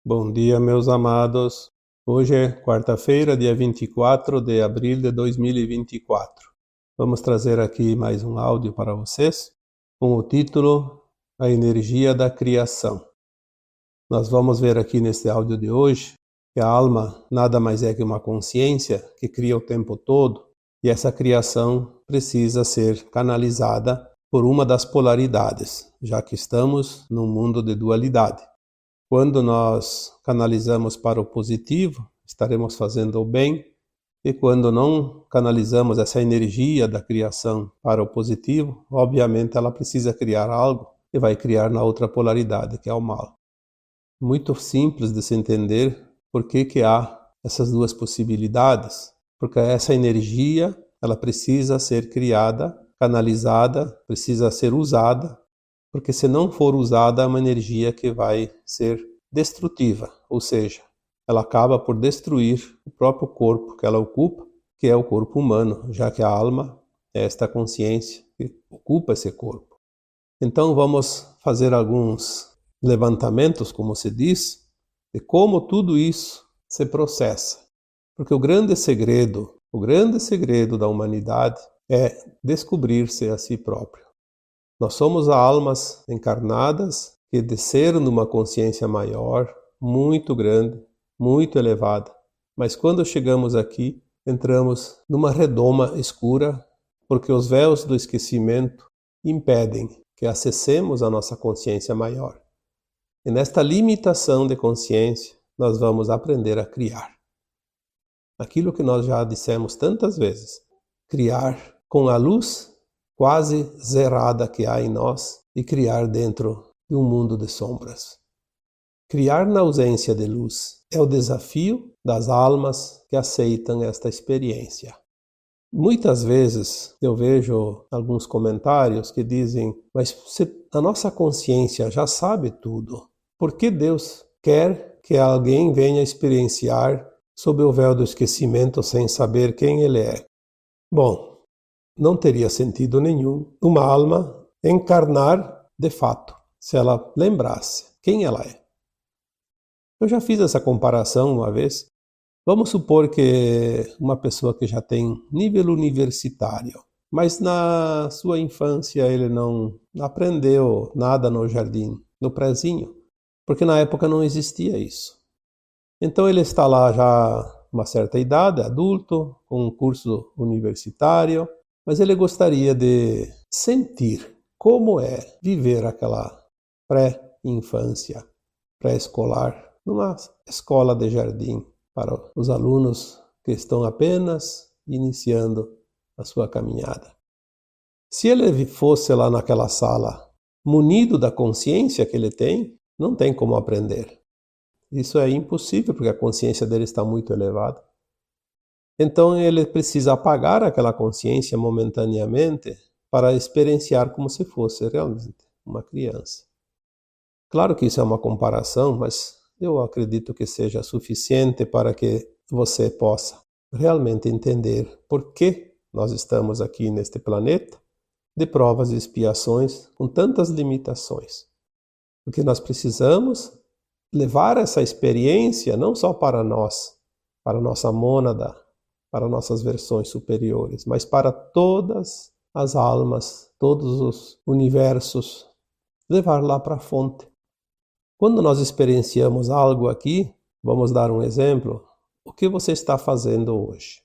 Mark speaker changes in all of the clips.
Speaker 1: Bom dia, meus amados. Hoje é quarta-feira, dia 24 de abril de 2024. Vamos trazer aqui mais um áudio para vocês com o título A Energia da Criação. Nós vamos ver aqui neste áudio de hoje que a alma nada mais é que uma consciência que cria o tempo todo e essa criação precisa ser canalizada por uma das polaridades, já que estamos num mundo de dualidade. Quando nós canalizamos para o positivo, estaremos fazendo o bem, e quando não canalizamos essa energia da criação para o positivo, obviamente ela precisa criar algo e vai criar na outra polaridade, que é o mal. Muito simples de se entender por que há essas duas possibilidades, porque essa energia ela precisa ser criada, canalizada, precisa ser usada, porque se não for usada é uma energia que vai ser destrutiva, ou seja, ela acaba por destruir o próprio corpo que ela ocupa, que é o corpo humano, já que a alma é esta consciência que ocupa esse corpo. Então vamos fazer alguns levantamentos, como se diz, de como tudo isso se processa. Porque o grande segredo da humanidade é descobrir-se a si próprio. Nós somos almas encarnadas que desceram numa consciência maior, muito grande, muito elevada. Mas quando chegamos aqui, entramos numa redoma escura, porque os véus do esquecimento impedem que acessemos a nossa consciência maior. E nesta limitação de consciência, nós vamos aprender a criar. Aquilo que nós já dissemos tantas vezes, criar com a luz quase zerada que há em nós e criar dentro de um mundo de sombras. Criar na ausência de luz é o desafio das almas que aceitam esta experiência. Muitas vezes eu vejo alguns comentários que dizem: mas se a nossa consciência já sabe tudo, por que Deus quer que alguém venha experienciar sob o véu do esquecimento sem saber quem ele é? Bom, não teria sentido nenhum uma alma encarnar de fato, se ela lembrasse quem ela é. Eu já fiz essa comparação uma vez. Vamos supor que uma pessoa que já tem nível universitário, mas na sua infância ele não aprendeu nada no jardim, no prezinho, porque na época não existia isso. Então ele está lá já uma certa idade, adulto, com um curso universitário, mas ele gostaria de sentir como é viver aquela pré-infância, pré-escolar, numa escola de jardim para os alunos que estão apenas iniciando a sua caminhada. Se ele fosse lá naquela sala munido da consciência que ele tem, não tem como aprender. Isso é impossível, porque a consciência dele está muito elevada. Então ele precisa apagar aquela consciência momentaneamente para experienciar como se fosse realmente uma criança. Claro que isso é uma comparação, mas eu acredito que seja suficiente para que você possa realmente entender por que nós estamos aqui neste planeta de provas e expiações com tantas limitações. Porque nós precisamos levar essa experiência não só para nós, para a nossa mônada, para nossas versões superiores, mas para todas as almas, todos os universos, levar lá para a fonte. Quando nós experienciamos algo aqui, vamos dar um exemplo, o que você está fazendo hoje?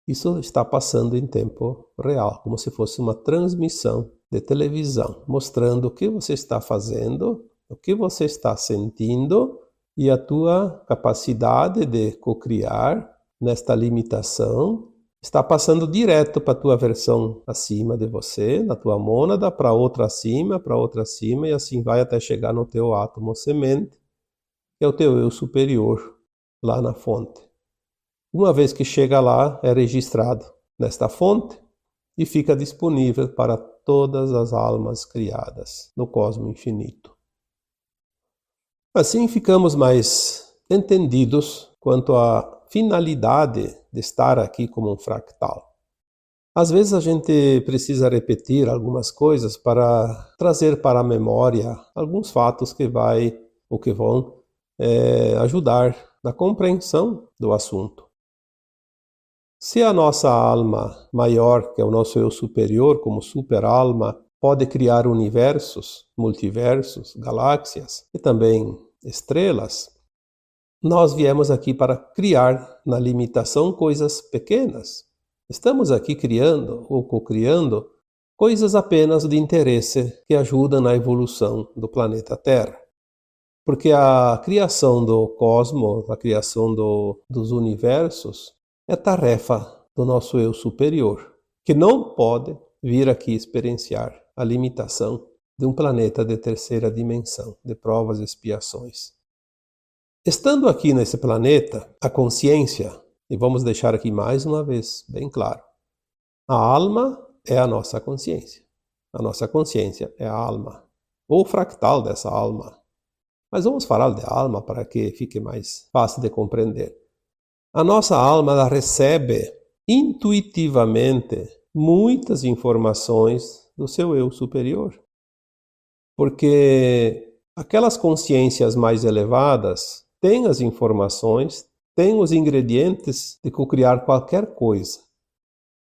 Speaker 1: Isso está passando em tempo real, como se fosse uma transmissão de televisão, mostrando o que você está fazendo, o que você está sentindo e a tua capacidade de cocriar nesta limitação está passando direto para a tua versão acima de você, na tua mônada, para outra acima, e assim vai até chegar no teu átomo semente, que é o teu eu superior, lá na fonte. Uma vez que chega lá, é registrado nesta fonte e fica disponível para todas as almas criadas no cosmo infinito. Assim ficamos mais entendidos quanto à finalidade de estar aqui como um fractal. Às vezes a gente precisa repetir algumas coisas para trazer para a memória alguns fatos que vão ajudar na compreensão do assunto. Se a nossa alma maior, que é o nosso eu superior, como super-alma, pode criar universos, multiversos, galáxias e também estrelas, nós viemos aqui para criar na limitação coisas pequenas. Estamos aqui criando ou co-criando coisas apenas de interesse que ajudam na evolução do planeta Terra. Porque a criação do cosmos, a criação dos universos, é tarefa do nosso eu superior, que não pode vir aqui experienciar a limitação de um planeta de terceira dimensão, de provas e expiações. Estando aqui nesse planeta, a consciência, e vamos deixar aqui mais uma vez bem claro, a alma é a nossa consciência. A nossa consciência é a alma, ou o fractal dessa alma. Mas vamos falar de alma para que fique mais fácil de compreender. A nossa alma ela recebe intuitivamente muitas informações do seu eu superior. Porque aquelas consciências mais elevadas têm as informações, têm os ingredientes de co-criar qualquer coisa.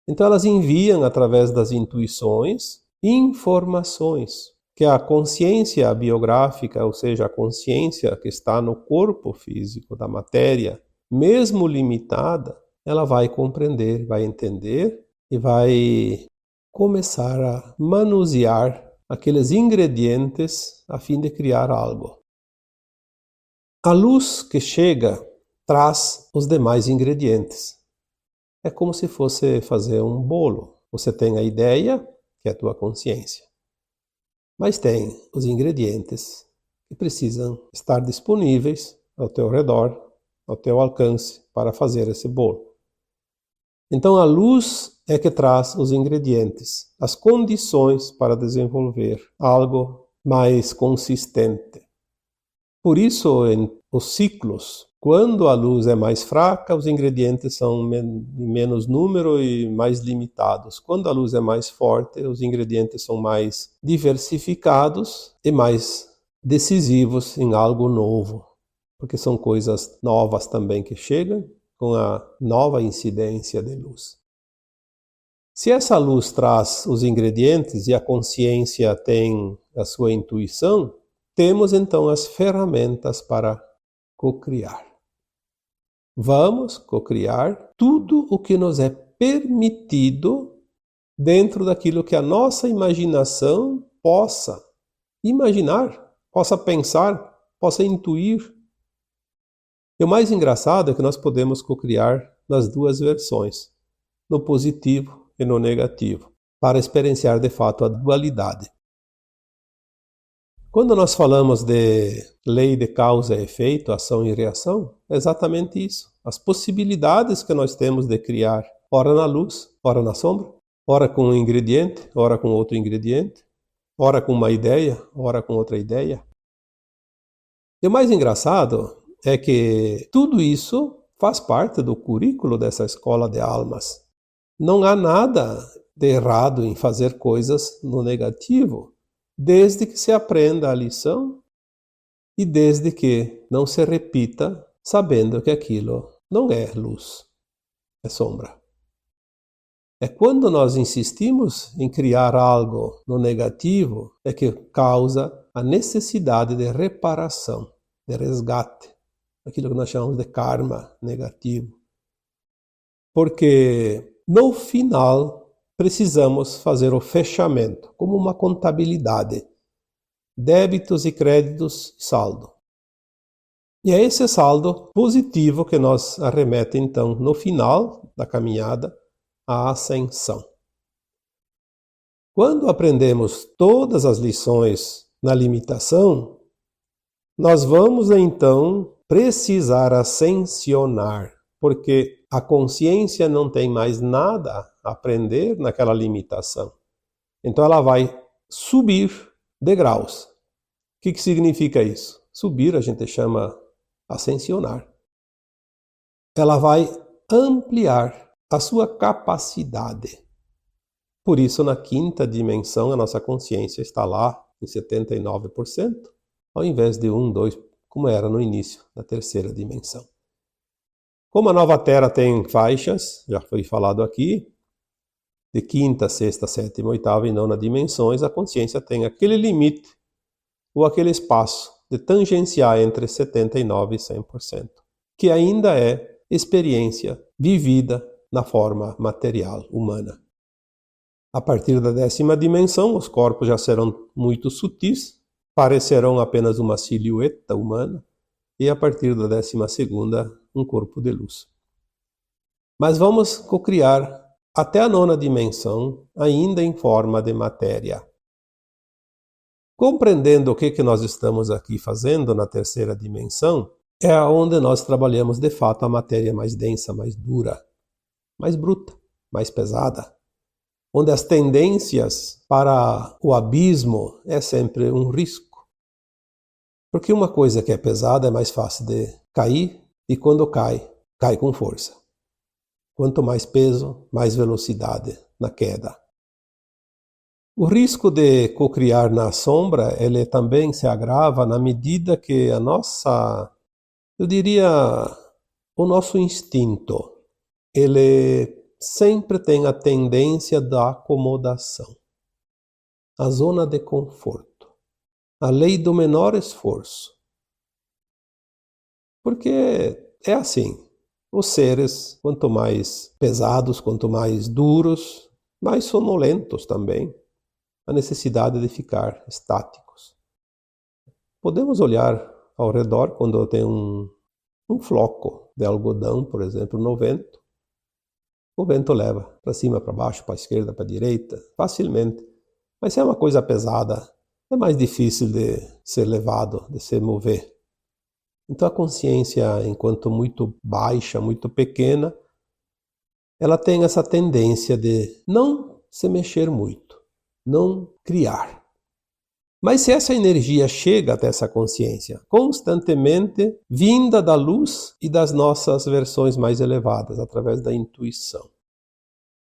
Speaker 1: Então elas enviam através das intuições informações que a consciência biográfica, ou seja, a consciência que está no corpo físico da matéria, mesmo limitada, ela vai compreender, vai entender e vai começar a manusear aqueles ingredientes a fim de criar algo. A luz que chega traz os demais ingredientes. É como se fosse fazer um bolo. Você tem a ideia, que é a tua consciência, mas tem os ingredientes que precisam estar disponíveis ao teu redor, ao teu alcance, para fazer esse bolo. Então a luz é que traz os ingredientes, as condições para desenvolver algo mais consistente. Por isso, em os ciclos, quando a luz é mais fraca, os ingredientes são em menos número e mais limitados. Quando a luz é mais forte, os ingredientes são mais diversificados e mais decisivos em algo novo, porque são coisas novas também que chegam com a nova incidência de luz. Se essa luz traz os ingredientes e a consciência tem a sua intuição, temos então as ferramentas para co-criar. Vamos co-criar tudo o que nos é permitido dentro daquilo que a nossa imaginação possa imaginar, possa pensar, possa intuir. E o mais engraçado é que nós podemos co-criar nas duas versões, no positivo e no negativo, para experienciar de fato a dualidade. Quando nós falamos de lei de causa e efeito, ação e reação, é exatamente isso. As possibilidades que nós temos de criar, ora na luz, ora na sombra, ora com um ingrediente, ora com outro ingrediente, ora com uma ideia, ora com outra ideia. E o mais engraçado é que tudo isso faz parte do currículo dessa escola de almas. Não há nada de errado em fazer coisas no negativo, desde que se aprenda a lição e desde que não se repita sabendo que aquilo não é luz, é sombra. É quando nós insistimos em criar algo no negativo é que causa a necessidade de reparação, de resgate, aquilo que nós chamamos de karma negativo. Porque no final precisamos fazer o fechamento, como uma contabilidade, débitos e créditos e saldo. E é esse saldo positivo que nos arremete, então, no final da caminhada, à ascensão. Quando aprendemos todas as lições na limitação, nós vamos, então, precisar ascensionar, porque a consciência não tem mais nada a aprender naquela limitação. Então ela vai subir degraus. O que significa isso? Subir a gente chama ascensionar. Ela vai ampliar a sua capacidade. Por isso, na quinta dimensão, a nossa consciência está lá em 79%, ao invés de 1, 2 como era no início da terceira dimensão. Como a nova Terra tem faixas, já foi falado aqui, de quinta, sexta, sétima, oitava e nona dimensões, a consciência tem aquele limite ou aquele espaço de tangenciar entre 79% e 100%, que ainda é experiência vivida na forma material humana. A partir da 10ª dimensão, os corpos já serão muito sutis, parecerão apenas uma silhueta humana, e a partir da 12ª, um corpo de luz. Mas vamos cocriar até a 9ª dimensão, ainda em forma de matéria. Compreendendo o que nós estamos aqui fazendo na terceira dimensão, é onde nós trabalhamos de fato a matéria mais densa, mais dura, mais bruta, mais pesada. Onde as tendências para o abismo é sempre um risco. Porque uma coisa que é pesada é mais fácil de cair, e quando cai, cai com força. Quanto mais peso, mais velocidade na queda. O risco de cocriar na sombra, ele também se agrava na medida que o nosso instinto, ele sempre tem a tendência da acomodação, a zona de conforto, a lei do menor esforço. Porque é assim, os seres, quanto mais pesados, quanto mais duros, mais sonolentos também, a necessidade de ficar estáticos. Podemos olhar ao redor quando tem um floco de algodão, por exemplo, no vento. O vento leva para cima, para baixo, para a esquerda, para a direita, facilmente. Mas se é uma coisa pesada, é mais difícil de ser levado, de se mover. Então a consciência, enquanto muito baixa, muito pequena, ela tem essa tendência de não se mexer muito, não criar. Mas se essa energia chega até essa consciência, constantemente vinda da luz e das nossas versões mais elevadas, através da intuição.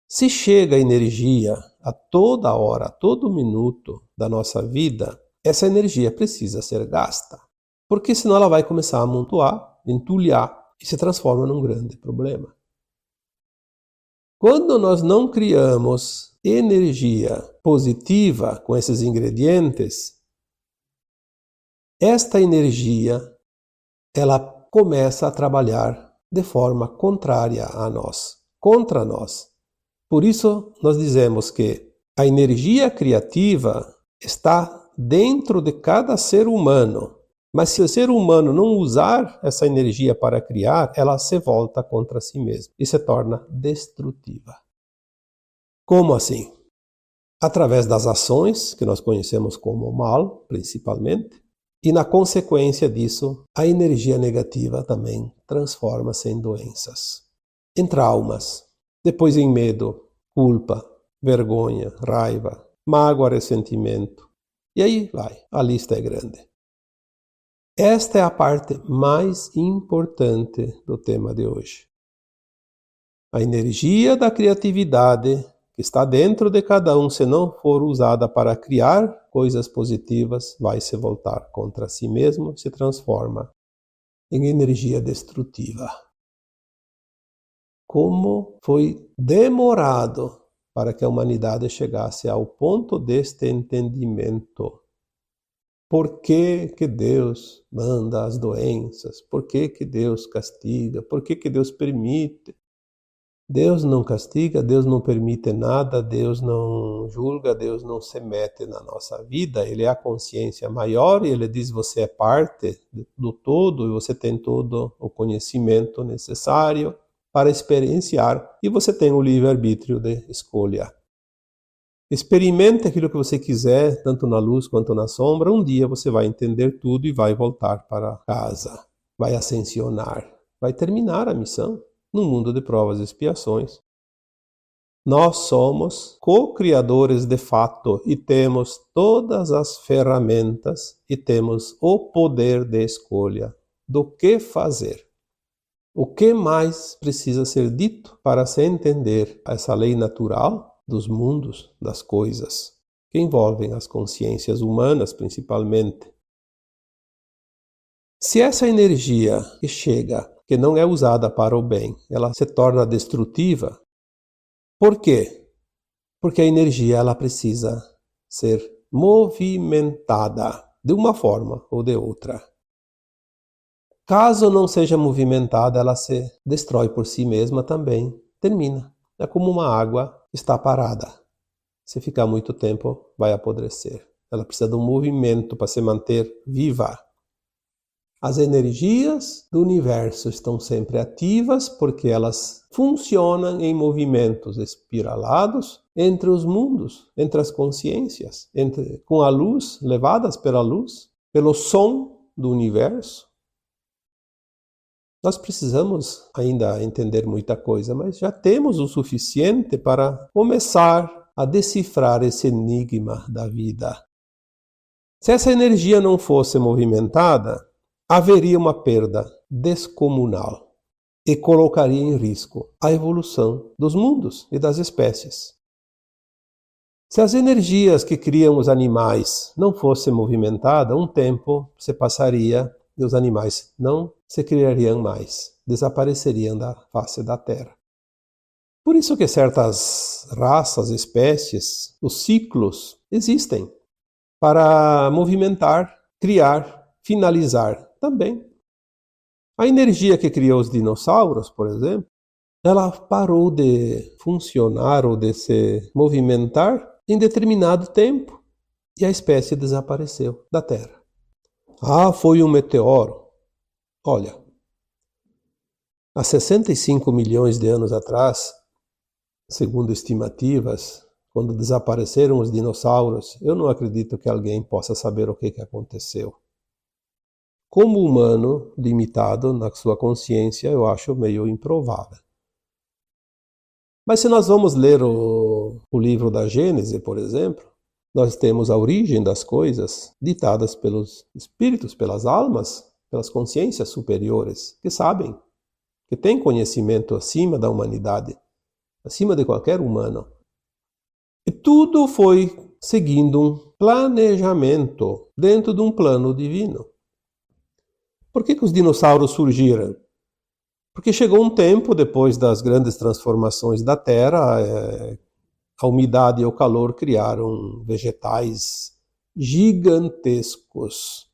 Speaker 1: Se chega a energia a toda hora, a todo minuto da nossa vida, essa energia precisa ser gasta. Porque senão ela vai começar a amontoar, entulhar e se transforma num grande problema. Quando nós não criamos energia positiva com esses ingredientes, esta energia ela começa a trabalhar de forma contrária a nós, contra nós. Por isso nós dizemos que a energia criativa está dentro de cada ser humano, mas se o ser humano não usar essa energia para criar, ela se volta contra si mesmo e se torna destrutiva. Como assim? Através das ações, que nós conhecemos como mal, principalmente, e na consequência disso, a energia negativa também transforma-se em doenças, em traumas, depois em medo, culpa, vergonha, raiva, mágoa, ressentimento. E aí vai, a lista é grande. Esta é a parte mais importante do tema de hoje. A energia da criatividade que está dentro de cada um, se não for usada para criar coisas positivas, vai se voltar contra si mesmo, se transforma em energia destrutiva. Como foi demorado para que a humanidade chegasse ao ponto deste entendimento. Por que que Deus manda as doenças? Por que que Deus castiga? Por que que Deus permite? Deus não castiga, Deus não permite nada, Deus não julga, Deus não se mete na nossa vida. Ele é a consciência maior e Ele diz: você é parte do todo e você tem todo o conhecimento necessário para experienciar e você tem o livre-arbítrio de escolha. Experimente aquilo que você quiser, tanto na luz quanto na sombra. Um dia você vai entender tudo e vai voltar para casa, vai ascensionar, vai terminar a missão no mundo de provas e expiações. Nós somos co-criadores de fato e temos todas as ferramentas e temos o poder de escolha do que fazer. O que mais precisa ser dito para se entender essa lei natural dos mundos, das coisas, que envolvem as consciências humanas principalmente? Se essa energia que chega, que não é usada para o bem, ela se torna destrutiva, por quê? Porque a energia ela precisa ser movimentada de uma forma ou de outra. Caso não seja movimentada, ela se destrói por si mesma também, termina. É como uma água que está parada. Se ficar muito tempo, vai apodrecer. Ela precisa de um movimento para se manter viva. As energias do universo estão sempre ativas porque elas funcionam em movimentos espiralados entre os mundos, entre as consciências, com a luz, levadas pela luz, pelo som do universo. Nós precisamos ainda entender muita coisa, mas já temos o suficiente para começar a decifrar esse enigma da vida. Se essa energia não fosse movimentada, haveria uma perda descomunal e colocaria em risco a evolução dos mundos e das espécies. Se as energias que criam os animais não fossem movimentadas, um tempo se passaria e os animais não se criariam mais, desapareceriam da face da Terra. Por isso que certas raças, espécies, os ciclos existem para movimentar, criar, finalizar também. A energia que criou os dinossauros, por exemplo, ela parou de funcionar ou de se movimentar em determinado tempo e a espécie desapareceu da Terra. Ah, foi um meteoro. Olha, há 65 milhões de anos atrás, segundo estimativas, quando desapareceram os dinossauros, eu não acredito que alguém possa saber o que aconteceu. Como humano limitado na sua consciência, eu acho meio improvável. Mas se nós vamos ler o livro da Gênese, por exemplo, nós temos a origem das coisas ditadas pelos espíritos, pelas almas, pelas consciências superiores, que sabem, que têm conhecimento acima da humanidade, acima de qualquer humano. E tudo foi seguindo um planejamento dentro de um plano divino. Por que os dinossauros surgiram? Porque chegou um tempo, depois das grandes transformações da Terra, a umidade e o calor criaram vegetais gigantescos.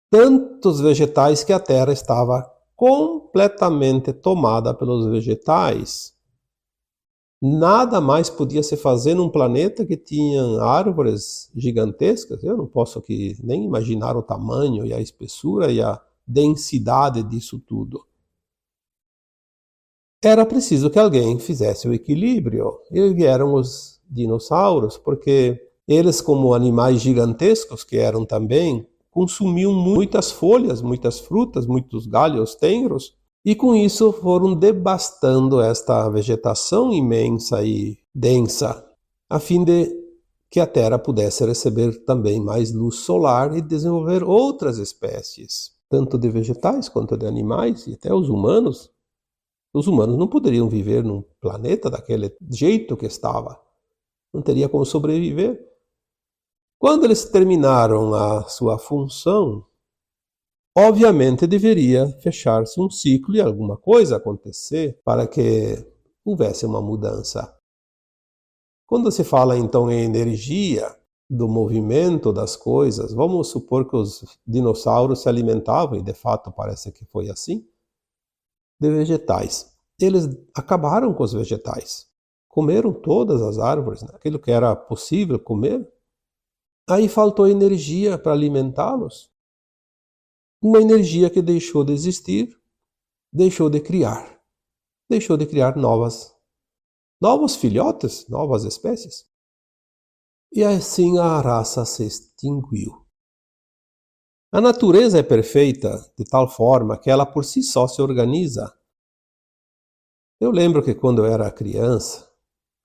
Speaker 1: Tantos vegetais que a Terra estava completamente tomada pelos vegetais. Nada mais podia se fazer num planeta que tinha árvores gigantescas. Eu não posso aqui nem imaginar o tamanho e a espessura e a densidade disso tudo. Era preciso que alguém fizesse o equilíbrio. E vieram os dinossauros, porque eles, como animais gigantescos que eram também, consumiam muitas folhas, muitas frutas, muitos galhos tenros, e com isso foram devastando esta vegetação imensa e densa, a fim de que a Terra pudesse receber também mais luz solar e desenvolver outras espécies, tanto de vegetais quanto de animais e até os humanos. Os humanos não poderiam viver num planeta daquele jeito que estava. Não teria como sobreviver. Quando eles terminaram a sua função, obviamente deveria fechar-se um ciclo e alguma coisa acontecer para que houvesse uma mudança. Quando se fala então em energia, do movimento das coisas, vamos supor que os dinossauros se alimentavam, e de fato parece que foi assim, de vegetais. Eles acabaram com os vegetais. Comeram todas as árvores, né? Aquilo que era possível comer. Aí faltou energia para alimentá-los. Uma energia que deixou de existir, deixou de criar novos filhotes, novas espécies. E assim a raça se extinguiu. A natureza é perfeita de tal forma que ela por si só se organiza. Eu lembro que quando eu era criança,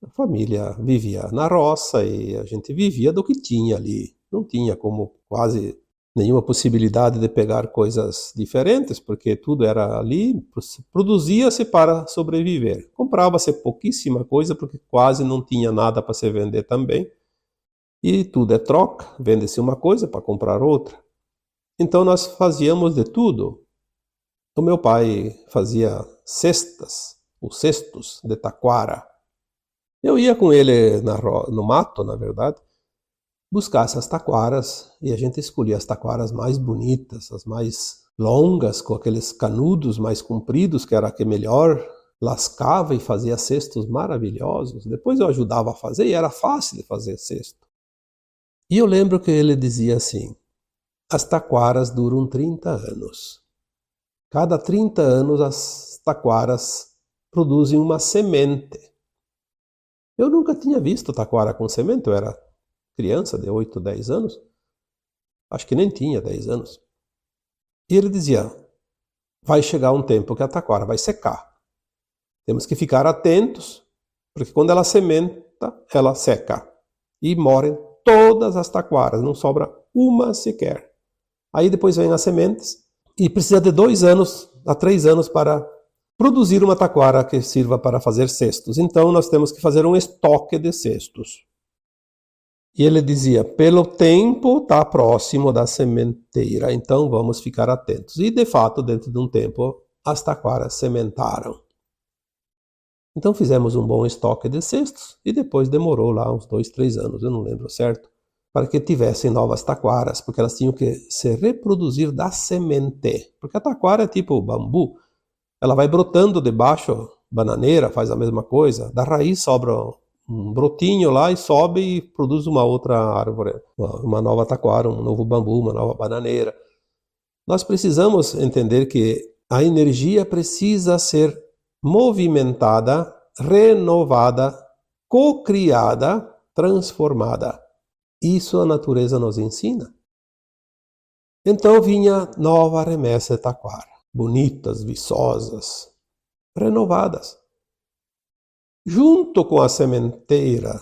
Speaker 1: a família vivia na roça e a gente vivia do que tinha ali. Não tinha como quase nenhuma possibilidade de pegar coisas diferentes, porque tudo era ali, produzia-se para sobreviver. Comprava-se pouquíssima coisa, porque quase não tinha nada para se vender também. E tudo é troca, vende-se uma coisa para comprar outra. Então nós fazíamos de tudo. O meu pai fazia cestas, os cestos de taquara. Eu ia com ele no mato, na verdade, buscar essas taquaras, e a gente escolhia as taquaras mais bonitas, as mais longas, com aqueles canudos mais compridos, que era a que melhor lascava e fazia cestos maravilhosos. Depois eu ajudava a fazer e era fácil de fazer cesto. E eu lembro que ele dizia assim: as taquaras duram 30 anos. Cada 30 anos as taquaras produzem uma semente. Eu nunca tinha visto taquara com semente, eu era criança de 8, 10 anos. Acho que nem tinha 10 anos. E ele dizia: vai chegar um tempo que a taquara vai secar. Temos que ficar atentos, porque quando ela sementa, ela seca. E morrem todas as taquaras, não sobra uma sequer. Aí depois vem as sementes, e precisa de 2 anos a 3 anos para produzir uma taquara que sirva para fazer cestos. Então nós temos que fazer um estoque de cestos. E ele dizia: pelo tempo está próximo da sementeira, então vamos ficar atentos. E de fato, dentro de um tempo, as taquaras sementaram. Então fizemos um bom estoque de cestos e depois demorou lá uns 2, 3 anos, eu não lembro certo, para que tivessem novas taquaras, porque elas tinham que se reproduzir da semente. Porque a taquara é tipo bambu, ela vai brotando debaixo, bananeira faz a mesma coisa, da raiz sobra um brotinho lá e sobe e produz uma outra árvore, uma nova taquara, um novo bambu, uma nova bananeira. Nós precisamos entender que a energia precisa ser movimentada, renovada, cocriada, transformada. Isso a natureza nos ensina. Então vinha nova remessa de taquara, bonitas, viçosas, renovadas. Junto com a sementeira,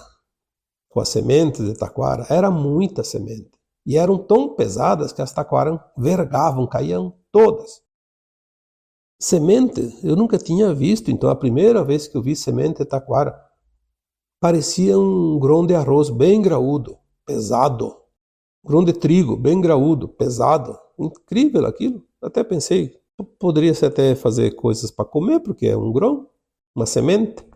Speaker 1: com as sementes de taquara, era muita semente. E eram tão pesadas que as taquaras vergavam, caíam todas. Semente, eu nunca tinha visto, então a primeira vez que eu vi semente de taquara, parecia um grão de arroz bem graúdo, pesado. Grão de trigo, bem graúdo, pesado. Incrível aquilo. Até pensei, poderia-se até fazer coisas para comer, porque é um grão, uma semente.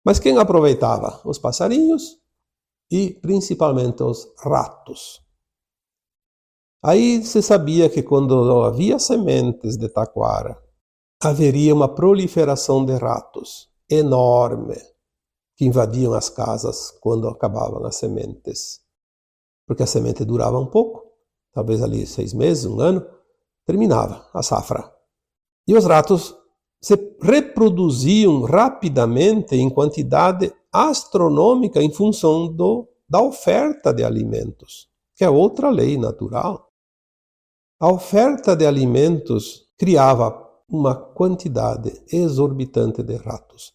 Speaker 1: Mas quem aproveitava? Os passarinhos e principalmente os ratos. Aí se sabia que quando havia sementes de taquara, haveria uma proliferação de ratos enorme que invadiam as casas quando acabavam as sementes. Porque a semente durava um pouco, talvez ali 6 meses, 1 ano, terminava a safra. E os ratos se reproduziam rapidamente em quantidade astronômica em função da oferta de alimentos, que é outra lei natural. A oferta de alimentos criava uma quantidade exorbitante de ratos.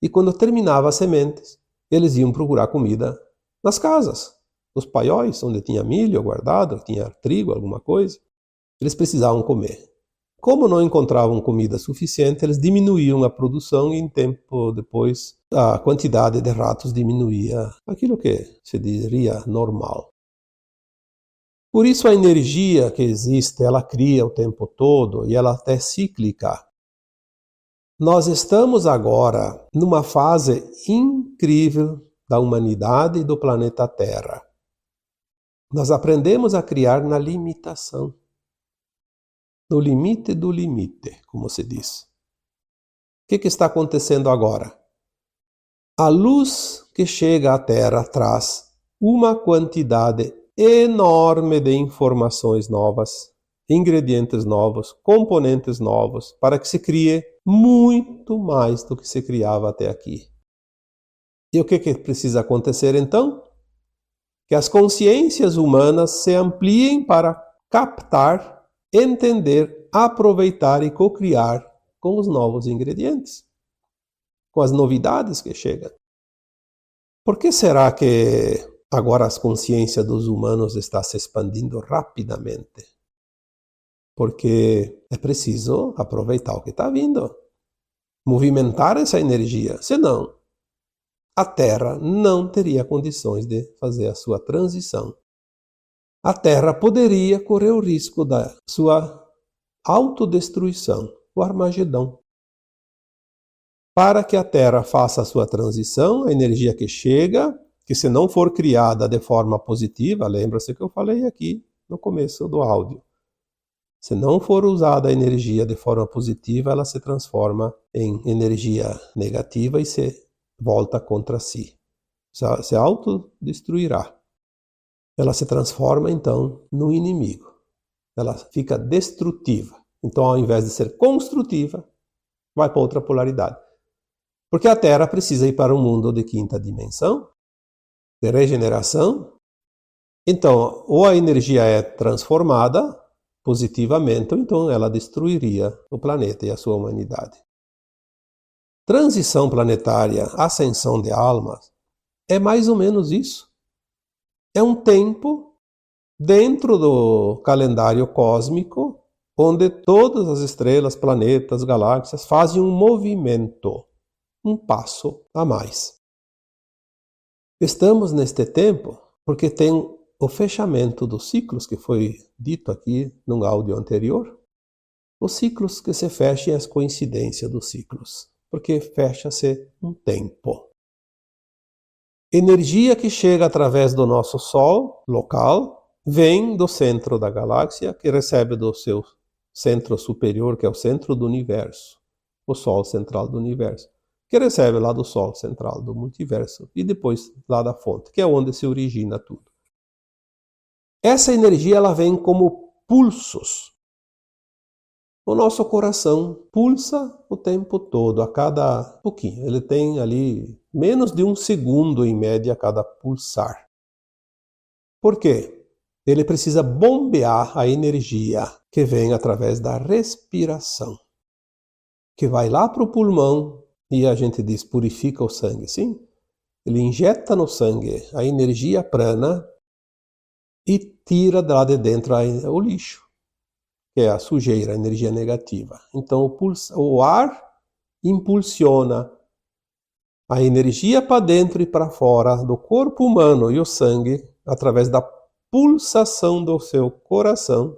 Speaker 1: E quando terminava as sementes, eles iam procurar comida nas casas, nos paióis, onde tinha milho guardado, tinha trigo, alguma coisa. Eles precisavam comer. Como não encontravam comida suficiente, eles diminuíam a produção e em tempo depois a quantidade de ratos diminuía, aquilo que se diria normal. Por isso a energia que existe, ela cria o tempo todo e ela até é cíclica. Nós estamos agora numa fase incrível da humanidade e do planeta Terra. Nós aprendemos a criar na limitação. No limite do limite, como se diz. O que está acontecendo agora? A luz que chega à Terra traz uma quantidade enorme de informações novas, ingredientes novos, componentes novos, para que se crie muito mais do que se criava até aqui. E o que precisa acontecer então? Que as consciências humanas se ampliem para captar, entender, aproveitar e cocriar com os novos ingredientes, com as novidades que chegam. Por que será que agora as consciências dos humanos estão se expandindo rapidamente? Porque é preciso aproveitar o que está vindo, movimentar essa energia, senão a Terra não teria condições de fazer a sua transição. a Terra poderia correr o risco da sua autodestruição, o Armagedão. Para que a Terra faça a sua transição, a energia que chega, que se não for criada de forma positiva, lembra-se que eu falei aqui no começo do áudio, se não for usada a energia de forma positiva, ela se transforma em energia negativa e se volta contra si. Se autodestruirá. Ela se transforma, então, no inimigo. Ela fica destrutiva. Então, ao invés de ser construtiva, vai para outra polaridade. Porque a Terra precisa ir para um mundo de quinta dimensão, de regeneração. Então, ou a energia é transformada positivamente, ou então ela destruiria o planeta e a sua humanidade. Transição planetária, ascensão de almas, é mais ou menos isso. É um tempo dentro do calendário cósmico, onde todas as estrelas, planetas, galáxias fazem um movimento, um passo a mais. Estamos neste tempo porque tem o fechamento dos ciclos, que foi dito aqui num áudio anterior. Os ciclos que se fecham e as coincidências dos ciclos, porque fecha-se um tempo. Energia que chega através do nosso Sol local vem do centro da galáxia, que recebe do seu centro superior, que é o centro do universo, o Sol central do universo, que recebe lá do Sol central do multiverso e depois lá da fonte, que é onde se origina tudo. Essa energia ela vem como pulsos. O nosso coração pulsa o tempo todo, a cada pouquinho. Ele tem ali menos de 1 segundo em média a cada pulsar. Por quê? Ele precisa bombear a energia que vem através da respiração, que vai lá para o pulmão e a gente diz purifica o sangue, sim? Ele injeta no sangue a energia prana e tira lá de dentro o lixo, que é a sujeira, a energia negativa. Então o ar impulsiona a energia para dentro e para fora do corpo humano, e o sangue, através da pulsação do seu coração,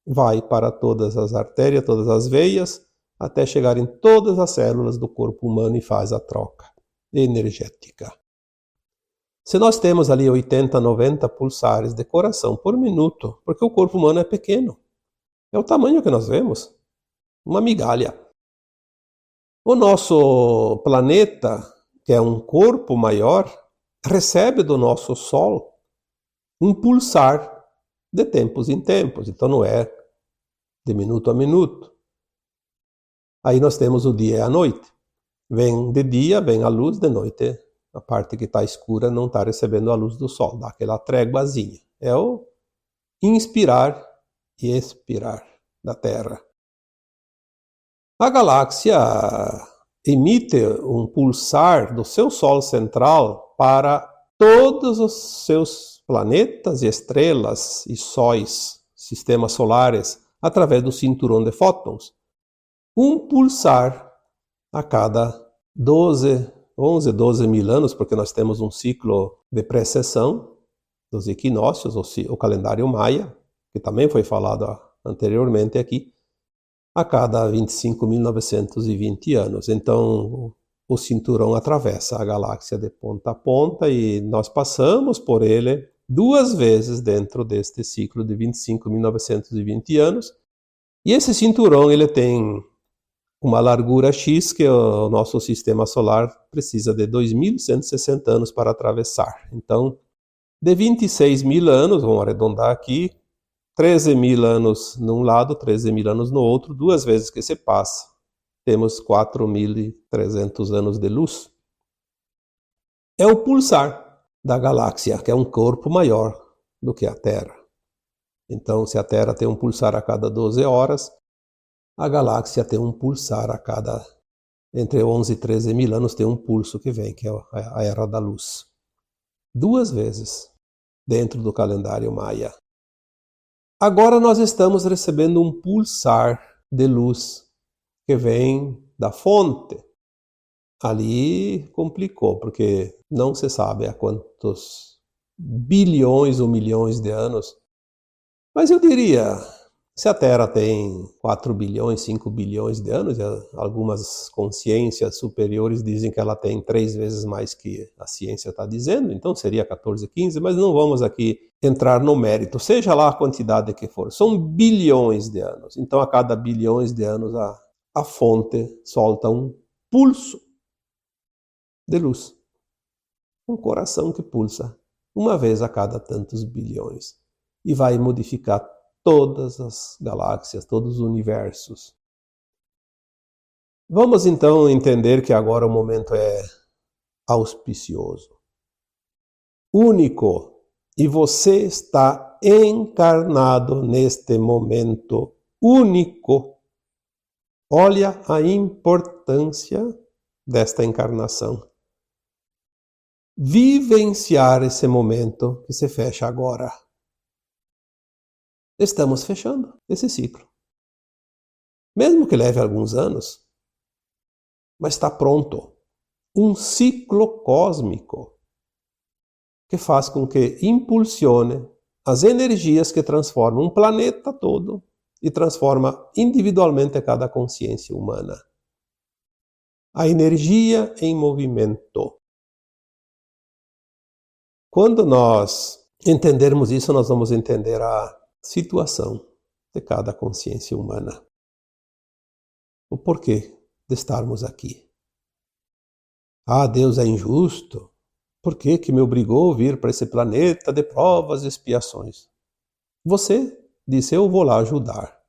Speaker 1: vai para todas as artérias, todas as veias, até chegar em todas as células do corpo humano e faz a troca energética. Se nós temos ali 80, 90 pulsares de coração por minuto, porque o corpo humano é pequeno, é o tamanho que nós vemos, uma migalha. O nosso planeta, que é um corpo maior, recebe do nosso Sol um pulsar de tempos em tempos, então não é de minuto a minuto. Aí nós temos o dia e a noite. Vem de dia, vem a luz, de noite a parte que está escura não está recebendo a luz do Sol, dá aquela tréguazinha. É o inspirar e expirar da Terra. A galáxia emite um pulsar do seu Sol central para todos os seus planetas e estrelas e sóis, sistemas solares, através do cinturão de fótons. Um pulsar a cada 11, 12 mil anos, porque nós temos um ciclo de precessão dos equinócios, o calendário maia, que também foi falado anteriormente aqui, a cada 25.920 anos. Então, o cinturão atravessa a galáxia de ponta a ponta e nós passamos por ele 2 vezes dentro deste ciclo de 25.920 anos. E esse cinturão ele tem uma largura X que o nosso sistema solar precisa de 2.160 anos para atravessar. Então, de 26 mil anos, vamos arredondar aqui, 13 mil anos num lado, 13 mil anos no outro, 2 vezes que se passa. Temos 4.300 anos de luz. É o pulsar da galáxia, que é um corpo maior do que a Terra. Então, se a Terra tem um pulsar a cada 12 horas, a galáxia tem um pulsar a cada, entre 11 e 13 mil anos, tem um pulso que vem, que é a Era da Luz. 2 vezes dentro do calendário maia. Agora nós estamos recebendo um pulsar de luz que vem da fonte. Ali complicou, porque não se sabe há quantos bilhões ou milhões de anos Mas eu diria, se a Terra tem 4 bilhões, 5 bilhões de anos, e algumas consciências superiores dizem que ela tem 3 vezes mais que a ciência está dizendo, então seria 14, 15, mas não vamos aqui entrar no mérito, seja lá a quantidade que for. São bilhões de anos, então a cada bilhões de anos a fonte solta um pulso de luz, um coração que pulsa uma vez a cada tantos bilhões e vai modificar todas as galáxias, todos os universos. Vamos então entender que agora o momento é auspicioso, único, e você está encarnado neste momento único. Olha a importância desta encarnação. Vivenciar esse momento que se fecha agora. Estamos fechando esse ciclo. Mesmo que leve alguns anos, mas está pronto. Um ciclo cósmico que faz com que impulsione as energias que transformam um planeta todo e transforma individualmente cada consciência humana. A energia em movimento. Quando nós entendermos isso, nós vamos entender a situação de cada consciência humana. O porquê de estarmos aqui. Ah, Deus é injusto. Por que me obrigou a vir para esse planeta de provas e expiações? Você disse, eu vou lá ajudar.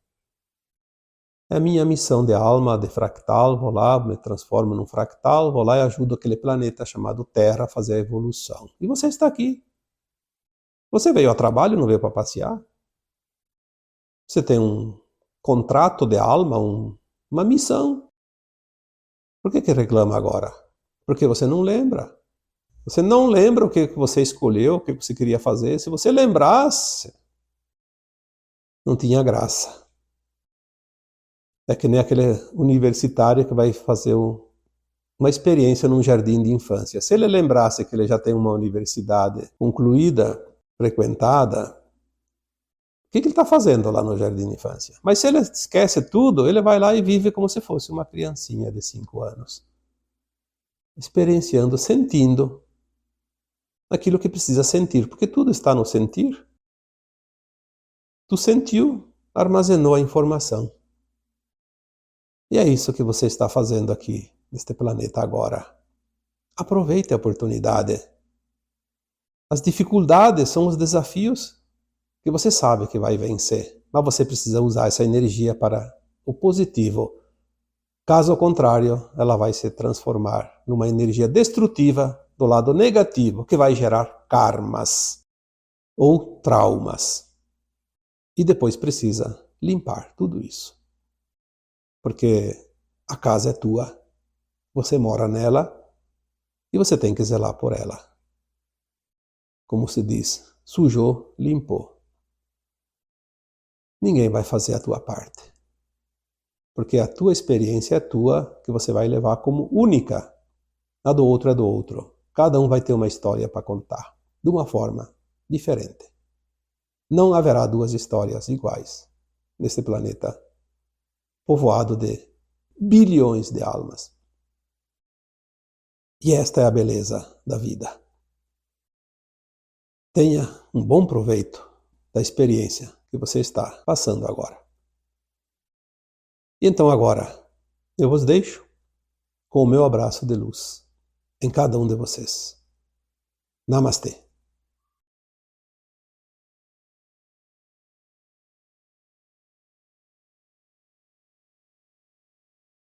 Speaker 1: É a minha missão de alma, de fractal, vou lá, me transformo num fractal, vou lá e ajudo aquele planeta chamado Terra a fazer a evolução. E você está aqui. Você veio a trabalho, não veio para passear? Você tem um contrato de alma, uma missão. Por que reclama agora? Porque você não lembra. Você não lembra o que você escolheu, o que você queria fazer. Se você lembrasse, não tinha graça. É que nem aquele universitário que vai fazer uma experiência num jardim de infância. Se ele lembrasse que ele já tem uma universidade concluída, frequentada, o que ele está fazendo lá no jardim de infância? Mas se ele esquece tudo, ele vai lá e vive como se fosse uma criancinha de 5 anos. Experienciando, sentindo aquilo que precisa sentir, porque tudo está no sentir. Tu sentiu, armazenou a informação. E é isso que você está fazendo aqui, neste planeta agora. Aproveite a oportunidade. As dificuldades são os desafios que você sabe que vai vencer, mas você precisa usar essa energia para o positivo. Caso contrário, ela vai se transformar numa energia destrutiva do lado negativo, que vai gerar karmas ou traumas. E depois precisa limpar tudo isso. Porque a casa é tua, você mora nela e você tem que zelar por ela. Como se diz, sujou, limpou. Ninguém vai fazer a tua parte. Porque a tua experiência é tua, que você vai levar como única. A do outro é do outro. Cada um vai ter uma história para contar, de uma forma diferente. Não haverá duas histórias iguais nesse planeta povoado de bilhões de almas. E esta é a beleza da vida. Tenha um bom proveito da experiência que você está passando agora. E então agora, eu vos deixo com o meu abraço de luz em cada um de vocês. Namastê.